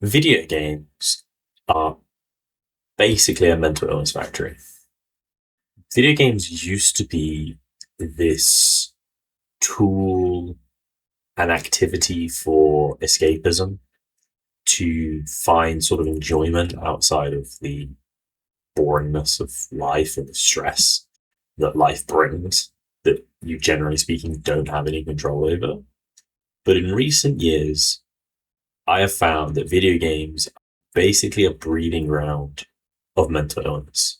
Video games are basically a mental illness factory. Video games used to be this tool and activity for escapism to find sort of enjoyment outside of the boringness of life and the stress that life brings that you, generally speaking, don't have any control over. But in recent years, I have found that video games are basically a breeding ground of mental illness.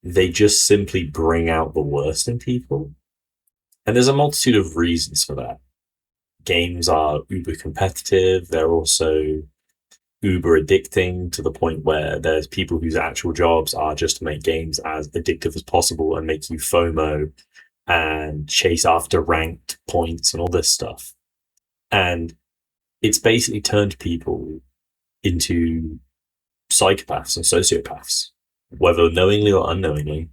They just simply bring out the worst in people. And there's a multitude of reasons for that. Games are uber competitive. They're also uber addicting to the point where there's people whose actual jobs are just to make games as addictive as possible and make you FOMO and chase after ranked points and all this stuff. And it's basically turned people into psychopaths and sociopaths, whether knowingly or unknowingly.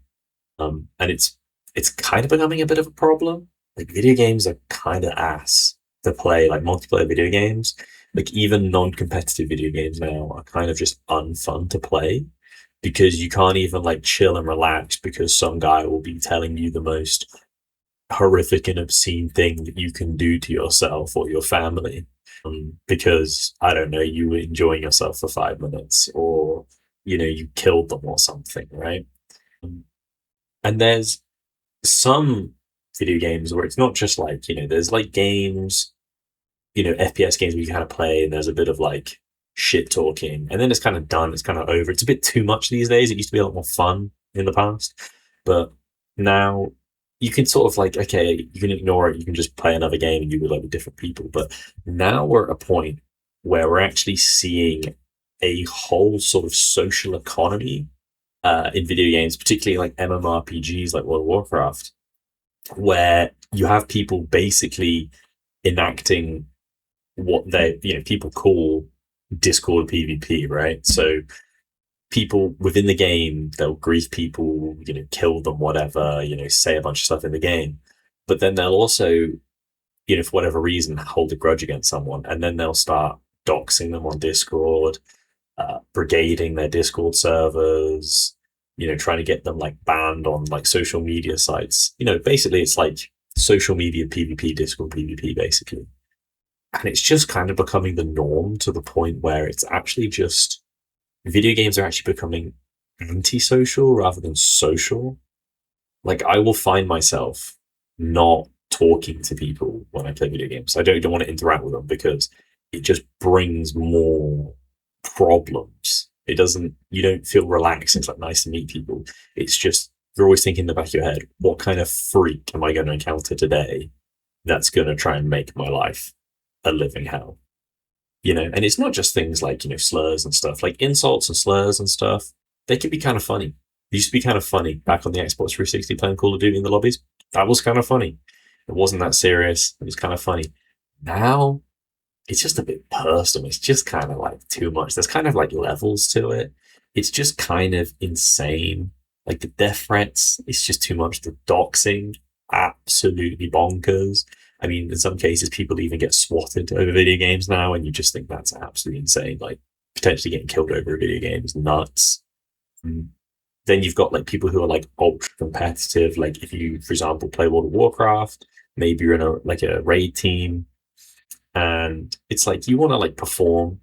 And it's kind of becoming a bit of a problem. Like video games are kind of ass to play, like multiplayer video games. Like even non-competitive video games now are kind of just unfun to play because you can't even like chill and relax because some guy will be telling you the most horrific and obscene thing that you can do to yourself or your family because I don't know, you were enjoying yourself for 5 minutes or you killed them or something, right? Um, and there's some video games where it's not just like there's like games, FPS games where you kind of play and there's a bit of like shit talking and then it's kind of done, it's kind of over. It's a bit too much these days. It used to be a lot more fun in the past, but now you can sort of like, okay, you can ignore it, you can just play another game and you will like with different people. But now we're at a point where we're actually seeing a whole sort of social economy in video games, particularly like MMORPGs like World of Warcraft, where you have people basically enacting what people call Discord PvP, right? So people within the game, they'll grief people, kill them, whatever, say a bunch of stuff in the game. But then they'll also, for whatever reason, hold a grudge against someone. And then they'll start doxing them on Discord, brigading their Discord servers, trying to get them like banned on like social media sites. Basically it's like social media PvP, Discord PvP, basically. And it's just kind of becoming the norm to the point where it's actually just video games are actually becoming antisocial rather than social. Like I will find myself not talking to people when I play video games. I don't want to interact with them because it just brings more problems. It doesn't, you don't feel relaxed. It's like nice to meet people. It's just, you're always thinking in the back of your head, what kind of freak am I going to encounter today that's going to try and make my life a living hell? And it's not just things like, slurs and stuff, like insults and slurs and stuff. They can be kind of funny. It used to be kind of funny back on the Xbox 360 playing Call of Duty in the lobbies. That was kind of funny. It wasn't that serious. It was kind of funny. Now it's just a bit personal. It's just kind of like too much. There's kind of like levels to it. It's just kind of insane. Like the death threats, it's just too much. The doxing, absolutely bonkers. I mean, in some cases, people even get swatted over video games now, and you just think that's absolutely insane. Like potentially getting killed over a video game is nuts. Mm. Then you've got like people who are like ultra competitive. Like if you, for example, play World of Warcraft, maybe you're in a raid team, and it's like you want to like perform.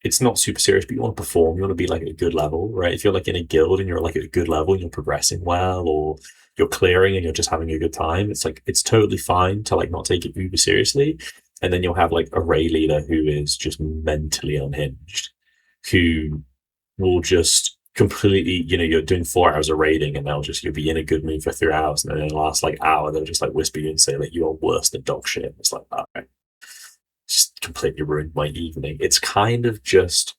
It's not super serious, but you want to perform. You want to be like at a good level, right? If you're like in a guild and you're like at a good level and you're progressing well, or you're clearing and you're just having a good time, it's like it's totally fine to like not take it uber seriously. And then you'll have like a raid leader who is just mentally unhinged, who will just completely, you're doing 4 hours of raiding and you'll be in a good mood for 3 hours, and then in the last like hour they'll just like whisper you and say like you're worse than dog shit. It's like, all right, just completely ruined my evening. It's kind of just,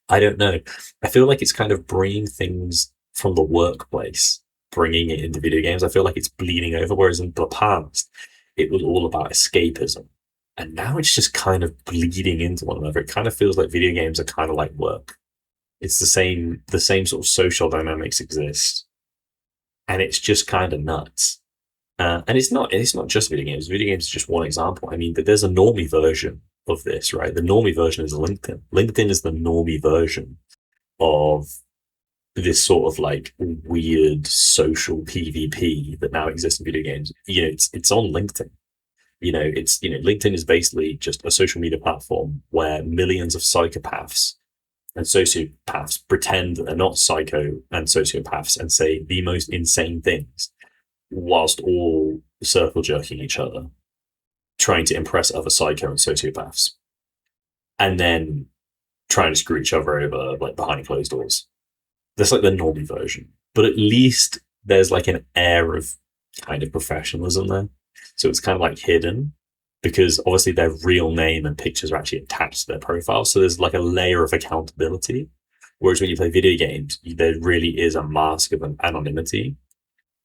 I don't know. I feel like it's kind of bringing things from the workplace, bringing it into video games. I feel like it's bleeding over, whereas in the past, it was all about escapism. And now it's just kind of bleeding into one another. It kind of feels like video games are kind of like work. It's the same sort of social dynamics exist. And it's just kind of nuts. And it's not just video games. Video games is just one example. I mean, there's a normie version of this, right? The normie version is LinkedIn. LinkedIn is the normie version of this sort of like weird social PvP that now exists in video games. It's on LinkedIn. LinkedIn is basically just a social media platform where millions of psychopaths and sociopaths pretend that they're not psycho and sociopaths and say the most insane things whilst all circle jerking each other, trying to impress other psycho and sociopaths, and then trying to screw each other over like behind closed doors. That's like the normie version, but at least there's like an air of kind of professionalism there. So it's kind of like hidden because obviously their real name and pictures are actually attached to their profile. So there's like a layer of accountability. Whereas when you play video games, there really is a mask of anonymity.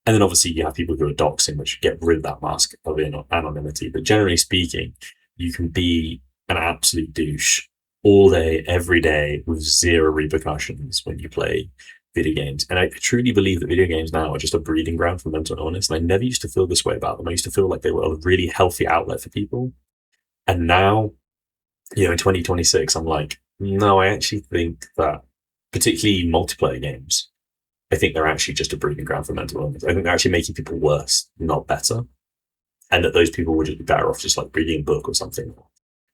And then obviously you have people who are doxing, which get rid of that mask of anonymity. But generally speaking, you can be an absolute douche all day, every day, with zero repercussions when you play video games. And I truly believe that video games now are just a breeding ground for mental illness. And I never used to feel this way about them. I used to feel like they were a really healthy outlet for people. And now, in 2026, I'm like, no, I actually think that particularly multiplayer games, I think they're actually just a breeding ground for mental illness. I think they're actually making people worse, not better. And that those people would just be better off just like reading a book or something,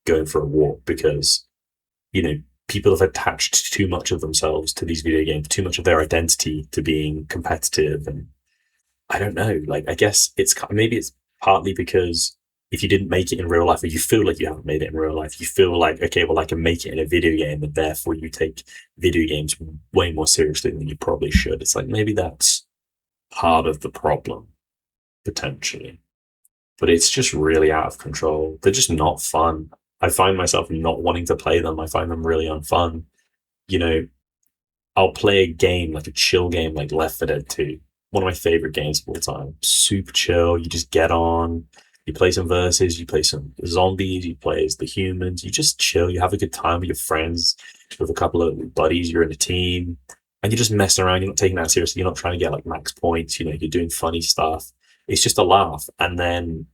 going for a walk, because people have attached too much of themselves to these video games, too much of their identity to being competitive. And I don't know, like, I guess maybe it's partly because if you didn't make it in real life, or you feel like you haven't made it in real life, you feel like, okay, well, I can make it in a video game, and therefore you take video games way more seriously than you probably should. It's like, maybe that's part of the problem, potentially. But it's just really out of control. They're just not fun. I find myself not wanting to play them. I find them really unfun. I'll play a game, like a chill game, like Left 4 Dead 2. One of my favorite games of all time. Super chill. You just get on, you play some verses, you play some zombies, you play as the humans, you just chill, you have a good time with your friends, with a couple of buddies, you're in a team, and you're just messing around, you're not taking that seriously, you're not trying to get like max points, you're doing funny stuff. It's just a laugh. And then,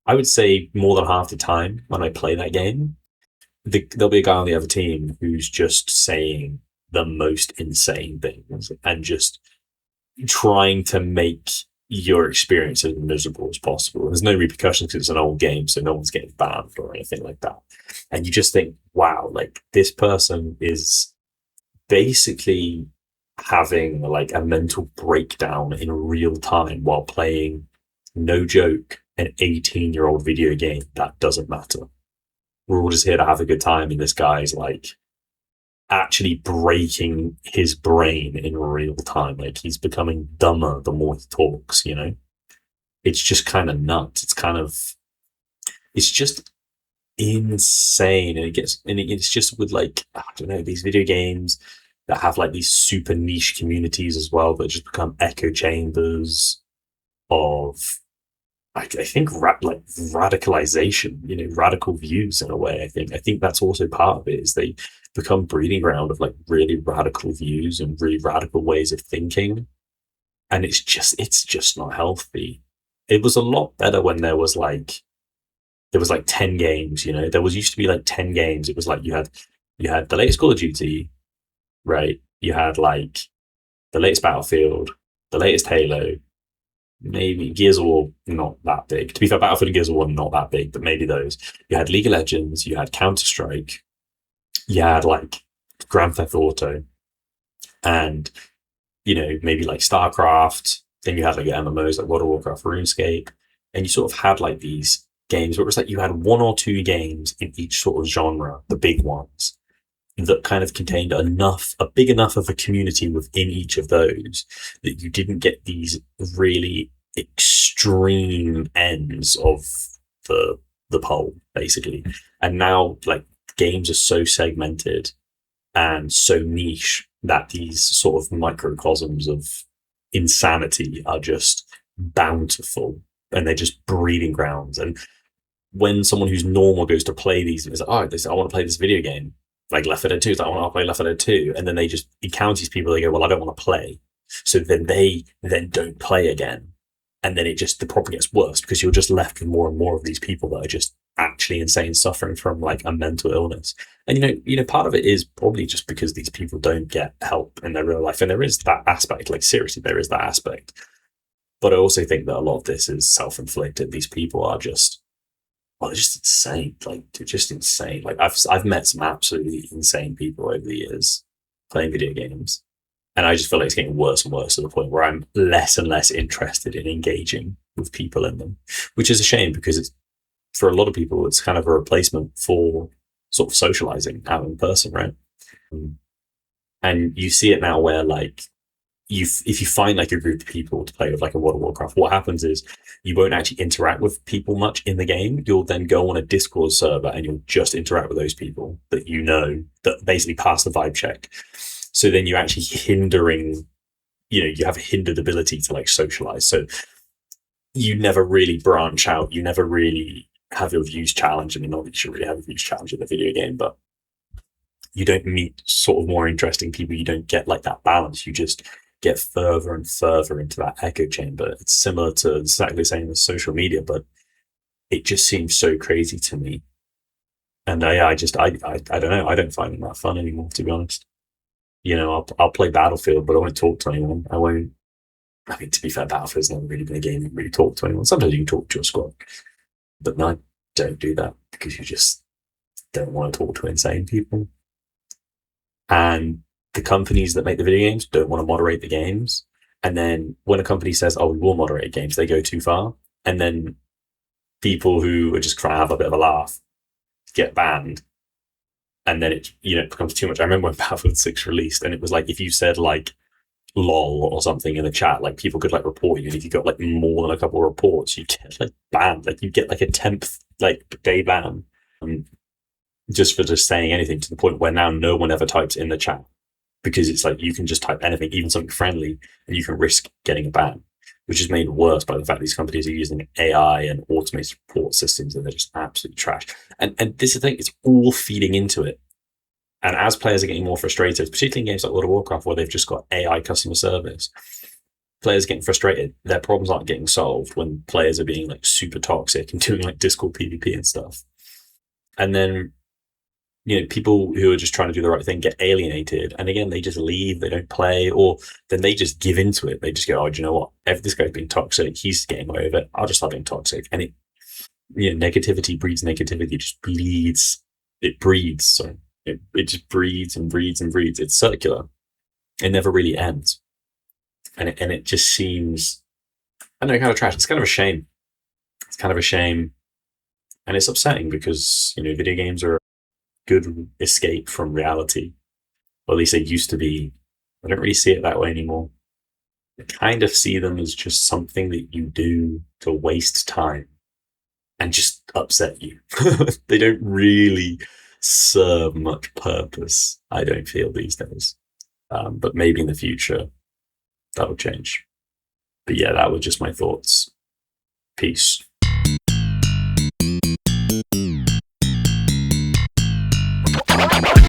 I would say more than half the time when I play that game, there'll be a guy on the other team who's just saying the most insane things and just trying to make your experience as miserable as possible. There's no repercussions because it's an old game, so no one's getting banned or anything like that. And you just think, wow, like this person is basically having like a mental breakdown in real time while playing, no joke, an 18-year-old video game that doesn't matter. We're all just here to have a good time, and this guy's like actually breaking his brain in real time. Like he's becoming dumber the more he talks, It's just kind of nuts. It's just insane. And it's just with like, I don't know, these video games that have like these super niche communities as well that just become echo chambers of, I think like radicalization, radical views in a way. I think that's also part of it, is they become breeding ground of like really radical views and really radical ways of thinking. And it's just not healthy. It was a lot better when there was like 10 games, there used to be like 10 games. It was like you had the latest Call of Duty, right? You had like the latest Battlefield, the latest Halo, maybe Gears of War, not that big. To be fair, Battlefield and Gears of War, not that big, but maybe those. You had League of Legends, you had Counter-Strike, you had like Grand Theft Auto, and, maybe like StarCraft. Then you had like MMOs like World of Warcraft, RuneScape, and you sort of had like these games where it was like you had one or two games in each sort of genre, the big ones, that kind of contained a big enough of a community within each of those that you didn't get these really extreme ends of the pole, basically. And now, like, games are so segmented and so niche that these sort of microcosms of insanity are just bountiful, and they're just breeding grounds. And when someone who's normal goes to play these, it's like, I want to play this video game, like Left 4 Dead 2, I want to play Left 4 Dead 2, and then they just encounter these people, they go, well, I don't want to play. So then they don't play again. And then the problem gets worse because you're just left with more and more of these people that are just actually insane, suffering from like a mental illness. And part of it is probably just because these people don't get help in their real life. And there is that aspect, like seriously, there is that aspect. But I also think that a lot of this is self-inflicted. These people are just, well, they're just insane. Like, they're just insane. Like, I've met some absolutely insane people over the years playing video games. And I just feel like it's getting worse and worse to the point where I'm less and less interested in engaging with people in them, which is a shame because for a lot of people, it's kind of a replacement for sort of socializing out in person, right? And you see it now where like if you find like a group of people to play with like a World of Warcraft, what happens is you won't actually interact with people much in the game. You'll then go on a Discord server and you'll just interact with those people that that basically pass the vibe check. So then you're actually hindering, you have a hindered ability to like socialize. So you never really branch out. You never really have your views challenged. I mean, not that you should really have your views challenged in the video game, but you don't meet sort of more interesting people. You don't get like that balance. You just get further and further into that echo chamber. It's similar to exactly the same as social media, but it just seems so crazy to me. And I don't know. I don't find it that fun anymore, to be honest. I'll play Battlefield, but I won't talk to anyone. I won't. I mean, to be fair, Battlefield's never really been a game you really talk to anyone. Sometimes you can talk to your squad, but no, don't do that because you just don't want to talk to insane people. And the companies that make the video games don't want to moderate the games. And then when a company says, "Oh, we will moderate games," they go too far, and then people who are just trying to have a bit of a laugh get banned. And then it becomes too much. I remember when Battlefield 6 released, and it was like if you said like "lol" or something in the chat, like people could like report you, and if you got like more than a couple of reports, you get like banned. Like you get like a 10th like day ban, just for just saying anything, to the point where now no one ever types in the chat because it's like you can just type anything, even something friendly, and you can risk getting a ban, which is made worse by the fact these companies are using AI and automated report systems, and they're just absolutely trash. And this is the thing, it's all feeding into it. And as players are getting more frustrated, particularly in games like World of Warcraft, where they've just got AI customer service, players are getting frustrated. Their problems aren't getting solved when players are being like super toxic and doing like Discord PvP and stuff. And then, people who are just trying to do the right thing get alienated. And again, they just leave, they don't play, or then they just give into it. They just go, "Oh, do you know what? If this guy's being toxic, he's getting away with it. I'll just start being toxic." And negativity breeds negativity. It just bleeds. It breeds. So it just breeds and breeds and breeds. It's circular. It never really ends. And it just seems, I don't know, kind of trash. It's kind of a shame. It's kind of a shame. And it's upsetting because, video games are a good escape from reality. Or at least they used to be. I don't really see it that way anymore. I kind of see them as just something that you do to waste time and just upset you. They don't really serve much purpose, I don't feel, these days. But maybe in the future, that'll change. But yeah, that was just my thoughts. Peace.